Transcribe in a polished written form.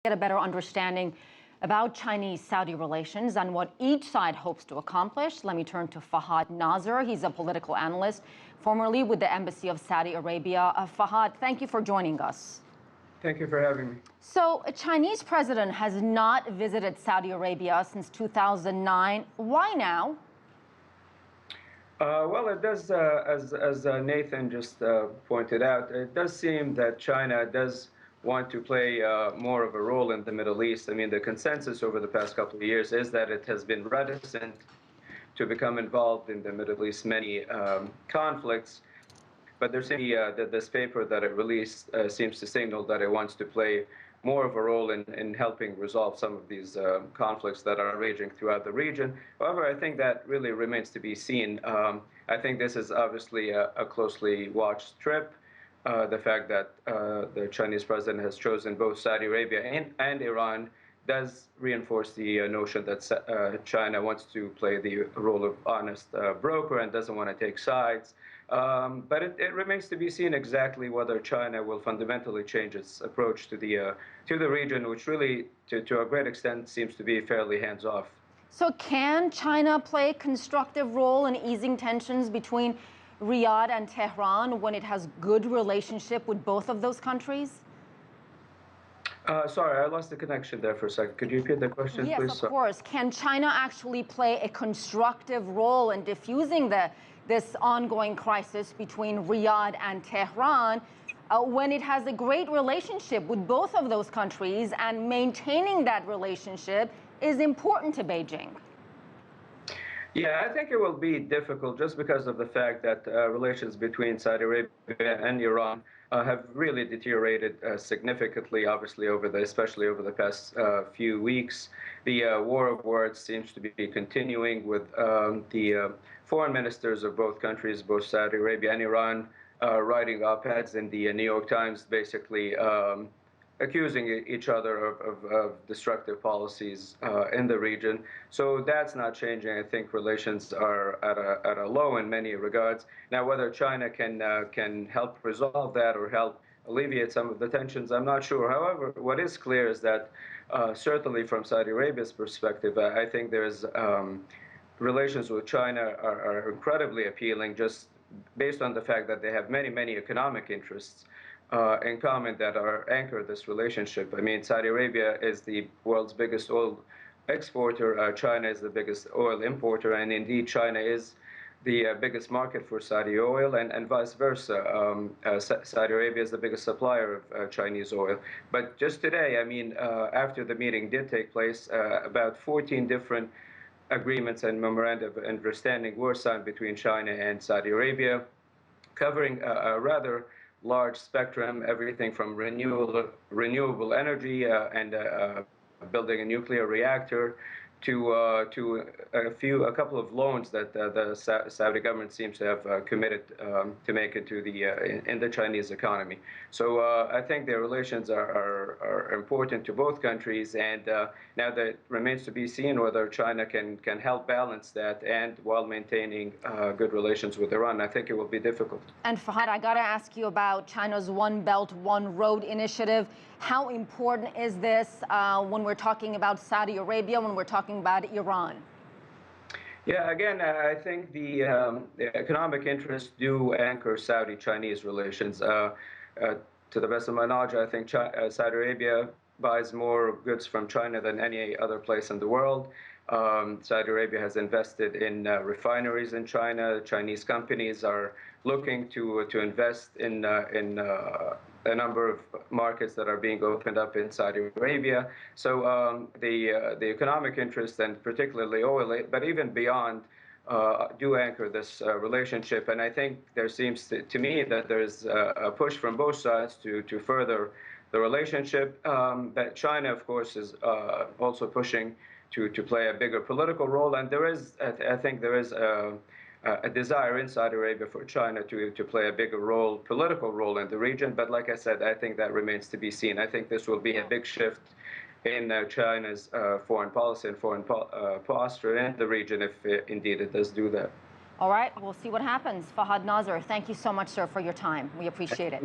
Get a better understanding about Chinese-Saudi relations and what each side hopes to accomplish. Let me turn to Fahad Nazer. He's a political analyst, formerly with the Embassy of Saudi Arabia. Fahad, thank you for joining us. Thank you for having me. So, a Chinese president has not visited Saudi Arabia since 2009. Why now? Well, it does, as Nathan just pointed out, it does seem that China does want to play more of a role in the Middle East. I mean, the consensus over the past couple of years is that it has been reticent to become involved in the Middle East many conflicts. But there's this paper that it released seems to signal that it wants to play more of a role in helping resolve some of these conflicts that are raging throughout the region. However, I think that really remains to be seen. I think this is obviously a closely watched trip. The fact that the Chinese president has chosen both Saudi Arabia and Iran does reinforce the notion that China wants to play the role of honest broker and doesn't want to take sides. But it remains to be seen exactly whether China will fundamentally change its approach to the region, which really, to a great extent, seems to be fairly hands-off. So can China play a constructive role in easing tensions between Riyadh and Tehran when it has good relationship with both of those countries? Sorry, I lost the connection there for a second. Could you repeat the question, please? Yes, of course. Can China actually play a constructive role in diffusing this ongoing crisis between Riyadh and Tehran when it has a great relationship with both of those countries, and maintaining that relationship is important to Beijing? Yeah, I think it will be difficult just because of the fact that relations between Saudi Arabia and Iran have really deteriorated significantly, obviously, especially over the past few weeks. The war of words seems to be continuing with the foreign ministers of both countries, both Saudi Arabia and Iran, writing op-eds in the New York Times, basically accusing each other of destructive policies in the region. So that's not changing. I think relations are at a low in many regards. Now, whether China can help resolve that or help alleviate some of the tensions, I'm not sure. However, what is clear is that certainly from Saudi Arabia's perspective, I think there's relations with China are incredibly appealing, just based on the fact that they have many economic interests in common that anchor this relationship. I mean, Saudi Arabia is the world's biggest oil exporter. China is the biggest oil importer, and indeed China is the biggest market for Saudi oil, and vice versa. Saudi Arabia is the biggest supplier of Chinese oil. But just today, I mean, after the meeting did take place, about 14 different agreements and memoranda of understanding were signed between China and Saudi Arabia, covering a rather large spectrum, everything from renewable energy and building a nuclear reactor to a couple of loans that the Saudi government seems to have committed to make into in the Chinese economy. So I think their relations are important to both countries, and now that remains to be seen whether China can help balance that and while maintaining good relations with Iran. I think it will be difficult. And Fahad, I got to ask you about China's One Belt, One Road initiative. How important is this when we're talking about Saudi Arabia, when we're talking about Iran? Yeah, again, I think the economic interests do anchor Saudi-Chinese relations. To the best of my knowledge, I think Saudi Arabia buys more goods from China than any other place in the world. Saudi Arabia has invested in refineries in China. Chinese companies are looking to invest in a number of markets that are being opened up in Saudi Arabia. So the economic interest, and particularly oil, but even beyond, do anchor this relationship. And I think there seems to me that there's a push from both sides to further the relationship. That China, of course, is also pushing to play a bigger political role. And I think there is a desire in Saudi Arabia for China to play a bigger political role in the region. But like I said, I think that remains to be seen. I think this will be a big shift in China's foreign policy and foreign posture in the region if indeed it does do that. All right, we'll see what happens. Fahad Nazer, thank you so much, sir, for your time. We appreciate it.